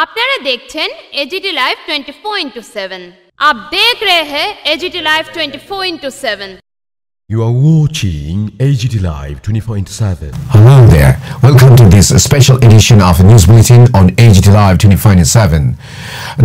আপনারা দেখছেন AGT live 24/7। आप देख रहे हैं AGT live 24/7। You are watching AGT Live 24/7. Hello there. Welcome to this special edition of News Bulletin on AGT Live 24/7.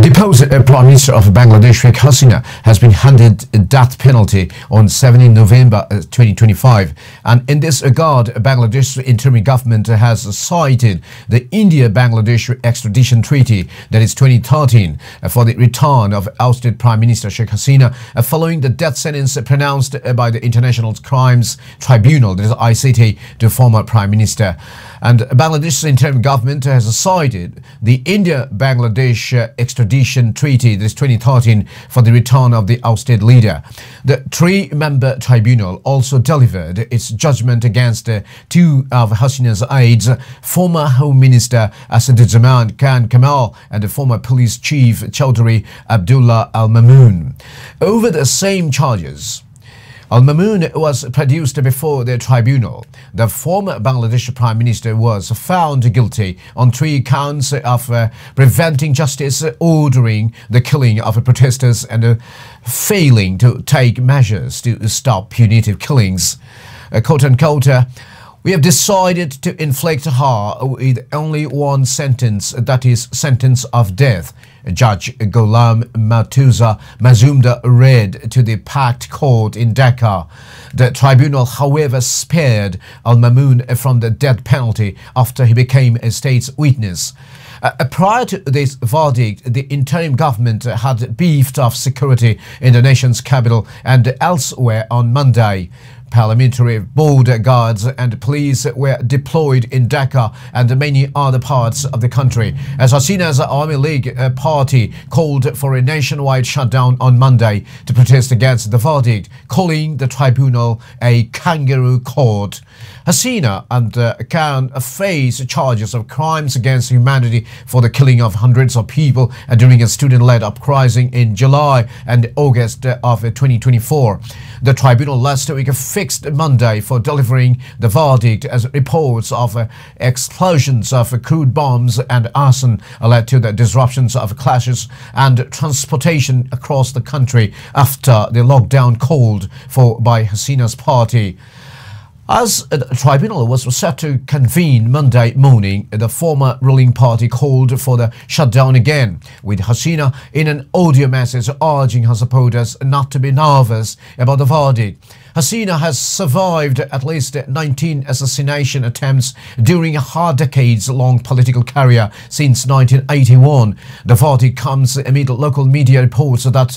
Deposed Prime Minister of Bangladesh, Sheikh Hasina, has been handed a death penalty on 17 November 2025. And in this regard, Bangladesh's interim government has cited the India-Bangladesh extradition treaty, that is 2013, for the return of ousted Prime Minister Sheikh Hasina following the death sentence pronounced by the International Crimes Tribunal, that is ICT, to former Prime Minister. And Bangladesh's interim government has cited the India-Bangladesh extradition treaty, that is 2013, for the return of the ousted leader. The three-member tribunal also delivered its judgment against two of Hasina's aides, former Home Minister Asaduzzahman Khan Kamal and the former police chief Chaudhry Abdullah Al-Mamun, over the same charges. Al-Mamun was produced before the tribunal. The former Bangladesh Prime Minister was found guilty on 3 counts of preventing justice, ordering the killing of protesters, and failing to take measures to stop punitive killings. Quote-unquote, "We have decided to inflict her with only one sentence, that is, sentence of death," Judge Ghulam Murtuza Mazumdar read to the packed court in Dhaka. The tribunal, however, spared Al-Mamun from the death penalty after he became a state's witness. Prior to this verdict, the interim government had beefed up security in the nation's capital and elsewhere on Monday. Parliamentary border guards and police were deployed in Dhaka and many other parts of the country, as Hasina's Army League party called for a nationwide shutdown on Monday to protest against the verdict, calling the tribunal a kangaroo court. Hasina and Khan face charges of crimes against humanity for the killing of hundreds of people during a student-led uprising in July and August of 2024. The tribunal last week fixed Monday for delivering the verdict as reports of explosions of crude bombs and arson led to the disruptions of clashes and transportation across the country after the lockdown called for by Hasina's party. As the tribunal was set to convene Monday morning, the former ruling party called for the shutdown again, with Hasina in an audio message urging her supporters not to be nervous about the verdict. Hasina has survived at least 19 assassination attempts during her decades-long political career since 1981. The verdict comes amid local media reports that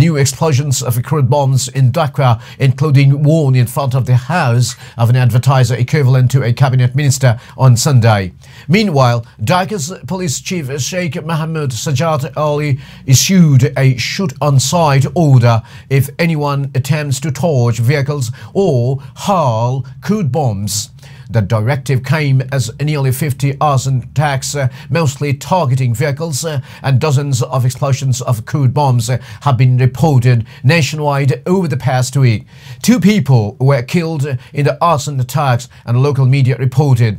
new explosions of crude bombs in Dhaka, including one in front of the house of an advertiser equivalent to a cabinet minister on Sunday. Meanwhile, Dhaka's police chief Sheikh Mohammed Sajjad Ali issued a shoot-on-sight order if anyone attempts to torch vehicles or hurl crude bombs. The directive came as nearly 50 arson attacks, mostly targeting vehicles, and dozens of explosions of crude bombs have been reported nationwide over the past week. 2 people were killed in the arson attacks, and local media reported.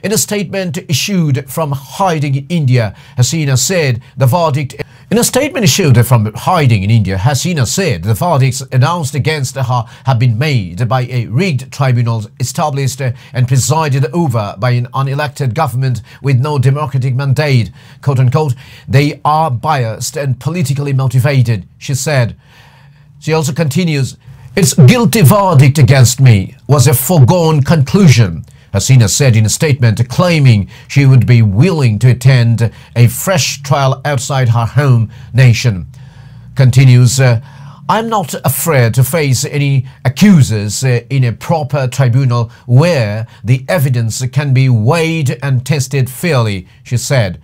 In a statement issued from hiding in India, Hasina said the verdict verdicts announced against her have been made by a rigged tribunal established and presided over by an unelected government with no democratic mandate. Quote-unquote, "They are biased and politically motivated," she said. She also continues, "Its guilty verdict against me was a foregone conclusion," Hasina said in a statement, claiming she would be willing to attend a fresh trial outside her home nation. Continues, "I'm not afraid to face any accusers in a proper tribunal where the evidence can be weighed and tested fairly," she said.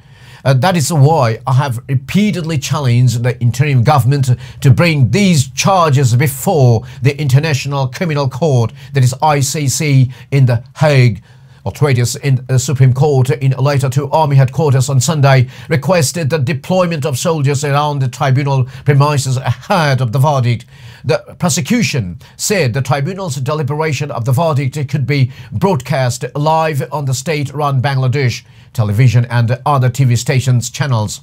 That is why I have repeatedly challenged the interim government to bring these charges before the International Criminal Court, that is ICC, in The Hague. Authorities in the Supreme Court, in a letter to Army headquarters on Sunday, requested the deployment of soldiers around the tribunal premises ahead of the verdict. The prosecution said the tribunal's deliberation of the verdict could be broadcast live on the state-run Bangladesh television and other TV stations' channels.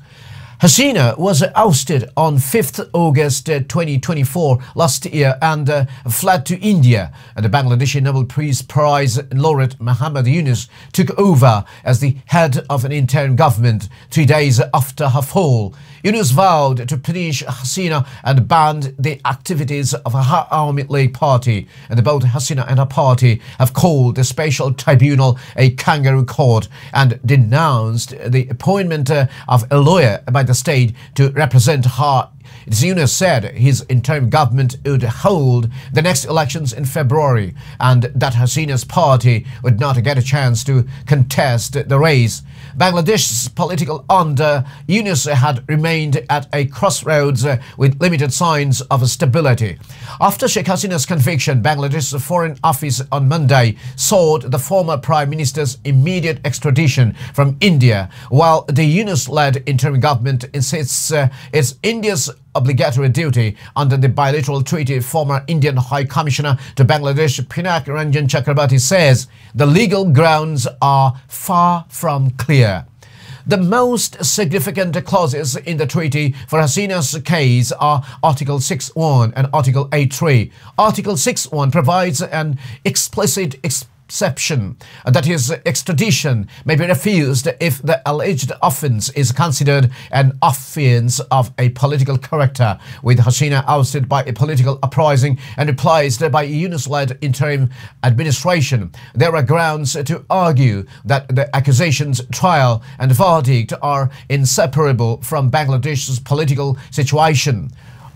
Hasina was ousted on 5th August 2024 last year and fled to India. And the Bangladeshi Nobel Peace Prize laureate Muhammad Yunus took over as the head of an interim government 3 days after her fall. Yunus vowed to punish Hasina and banned the activities of her Army League party. And both Hasina and her party have called the special tribunal a kangaroo court and denounced the appointment of a lawyer by the state to represent her. Yunus said his interim government would hold the next elections in February and that Hasina's party would not get a chance to contest the race. Bangladesh's political under Yunus had remained at a crossroads with limited signs of stability. After Sheikh Hasina's conviction, Bangladesh's Foreign Office on Monday sought the former Prime Minister's immediate extradition from India, while the Yunus-led interim government insists it's India's obligatory duty under the bilateral treaty. Former Indian High Commissioner to Bangladesh Pinak Ranjan Chakrabarti says the legal grounds are far from clear. The most significant clauses in the treaty for Hasina's case are Article 6.1 and Article 8.3. Article 6.1 provides an explicit exception, that is, extradition may be refused if the alleged offence is considered an offence of a political character, with Hasina ousted by a political uprising and replaced by a Yunus-led interim administration. There are grounds to argue that the accusations, trial and verdict are inseparable from Bangladesh's political situation.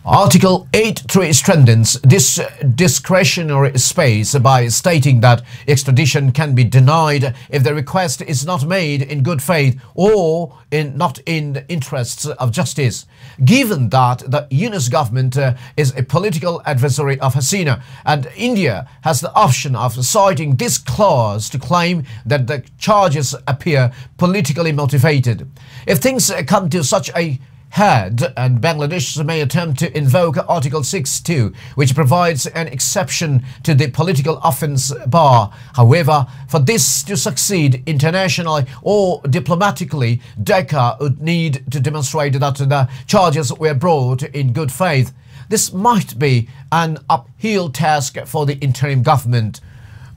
Article 8.3 strengthens this discretionary space by stating that extradition can be denied if the request is not made in good faith or not in the interests of justice. Given that the Yunus government is a political adversary of Hasina and India has the option of citing this clause to claim that the charges appear politically motivated. If things come to such a head, and Bangladesh may attempt to invoke Article 6.2, which provides an exception to the political offence bar. However, for this to succeed internationally or diplomatically, Dhaka would need to demonstrate that the charges were brought in good faith. This might be an uphill task for the interim government.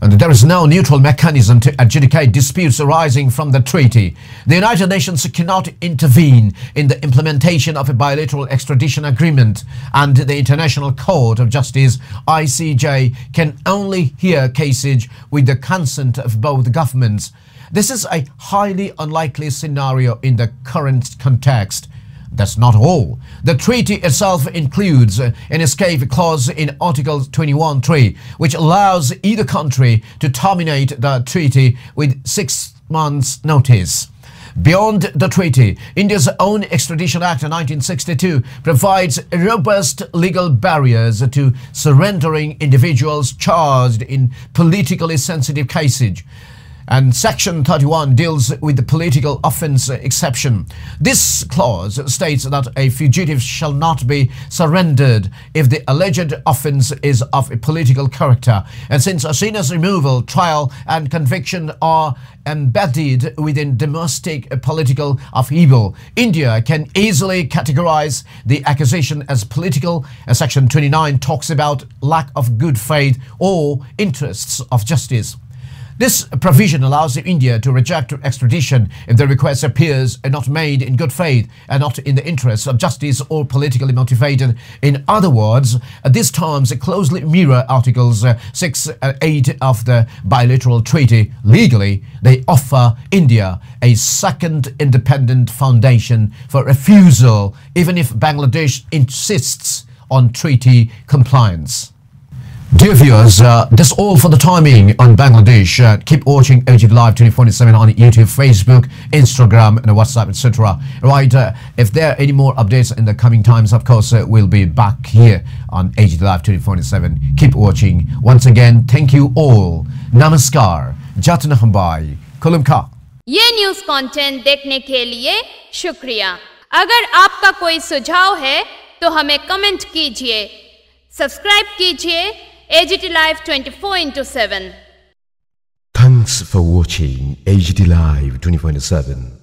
And there is no neutral mechanism to adjudicate disputes arising from the treaty. The United Nations cannot intervene in the implementation of a bilateral extradition agreement, and the International Court of Justice (ICJ) can only hear cases with the consent of both governments. This is a highly unlikely scenario in the current context. That's not all. The treaty itself includes an escape clause in Article 21.3, which allows either country to terminate the treaty with 6 months' notice. Beyond the treaty, India's own Extradition Act of 1962 provides robust legal barriers to surrendering individuals charged in politically sensitive cases. And Section 31 deals with the political offence exception. This clause states that a fugitive shall not be surrendered if the alleged offence is of a political character. And since Hasina's removal, trial and conviction are embedded within domestic political upheaval, India can easily categorize the accusation as political, and Section 29 talks about lack of good faith or interests of justice. This provision allows India to reject extradition if the request appears not made in good faith and not in the interests of justice or politically motivated. In other words, these terms closely mirror Articles 6 and 8 of the bilateral treaty. Legally, they offer India a second independent foundation for refusal, even if Bangladesh insists on treaty compliance. Dear viewers, that's all for the timing on Bangladesh. Keep watching AGT Live 24/7 on YouTube, Facebook, Instagram, and WhatsApp, etc. Right, if there are any more updates in the coming times, of course, we'll be back here on AGT Live 24/7. Keep watching. Once again, thank you all. Namaskar. जातना हम bye खुलुमखा। ये news content देखने के लिए शुक्रिया। अगर आपका कोई सुझाव है तो हमें कमेंट कीजिए, सब्सक्राइब कीजिए AGT Live 24/7। Thanks for watching AGT Live 24/7.